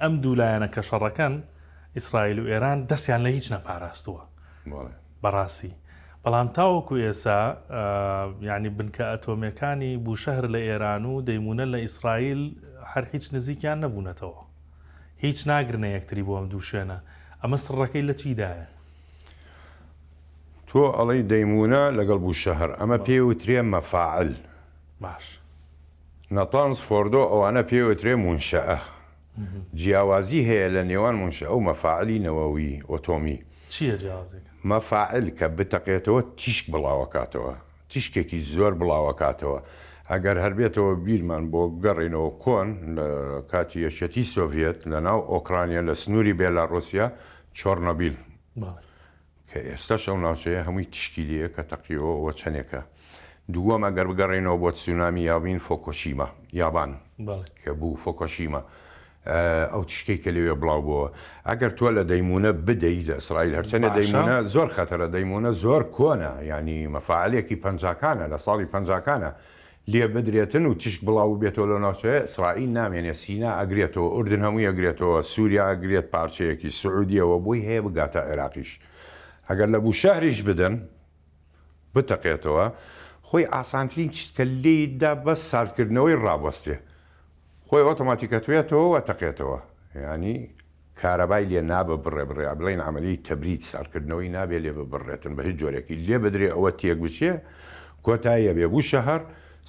ئەم دوولایەنە کە شەڕەکەن ئیسرائیل و ئێران دەستیان لە هیچ نەپاراستووە بەڕاستی. بەڵام تاوەکو ئێسا ینی بنکە ئەتۆمیەکانی بوشەهر لە ئێران و دەیمونە لە ئیسرائیل هەر هیچ نزیکیان نەبوونەتەوە، هیچ ناگرنە یەکتری بۆ ئەم دووشێنە. ئەمە سڕەکەی لە چیدایە؟ تۆ ئەڵەی دەیمونە لەگەڵ بوشەهر، ئەمە پێوترێ مەفاعل. باش. نەتانز فۆردۆ ئەوانە پێوترێ مونشەئە. جیاوازی هەیە لە نێوان مونشەئە و مەفاعلی نەوەوی ئۆتۆمی. چییە جیاوازێک؟ مەفاعل کە بتەقێتەوە تیشک بڵاوەکاتەوە، تیشکێکی زۆر بڵاوەکاتەوە. ئەگەر هەربێتەوە بیرمان بۆ گەڕینەوە کۆن لە کاتی یەشەتی سۆڤێت لە ناو ئۆکرانیا لە سنووری بێلاڕۆسیا چۆرنۆبیل کە ئێستا شەو ناوچەیە هەمووی تشکیلیە کە تەقیەوە چەندێکە. دووەم ئەگەر بگەڕێنەوە بۆ تسونامی یابین فۆکۆشیما یابان کە بوو فۆکۆشیما ئەو تشکێک کە لەوێ بڵاو بووە. ئەگەر تۆ لە دەیمونە بدەی لە ئیسرائیل هەرچەنە دەیمونە زۆر خەتەرە، دەیمونە زۆر کۆنە، ینی مەفاعلێکی پەنجاکانە لە ساڵی پەنجاکانە لێ بدرێتن و تشک بڵاو بێتەوە لە ناوچەیە. ئیسرائیل نامێنێ، سینا ئەگرێتەوە، ئوردن هەمووی ئەگرێتەوە، سووریا ئەگرێت پارچەیەکی، سعودیەوە بۆی هەیە بگاتە عێراقیش. ئەگەر لە بوشەهریش بدەن بتەقێتەوە، خۆی ئاسانترین کە لێیدا بەس ساردکردنەوەی ڕابوەستێ، خۆی ئۆتۆماتیکەتوێتەوە و تەقێتەوە. ینی کارەبای لێ نابە بڕێ بڵێن عملی تەبریج ساردکردنەوەی نابێ لێ ببڕێتن بە هیچ جۆرێکی لێ بدرێ ئەوە تێک بچێ کۆتاییە بێ. بوشەهر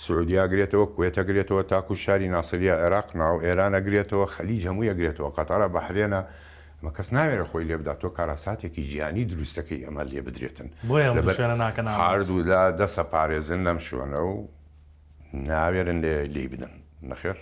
سعودیا ئەگرێتەوە، کوێت ئەگرێتەوە، تاکو شاری ناسریە عێراق ناو ئێران ئەگرێتەوە، خەلیج هەمووی ئەگرێتەوە، قەتەرە بەحرێنە. ئەمە کەس ناوێرە خۆی لێ بدات، تۆ کارەساتێکی ژیانی دروستەکەی ئەمە لێ بدرێتن. هەردوولا دەسە پارێزن لەم شوێنە و ناوێرن لێ بدەن نەخێر.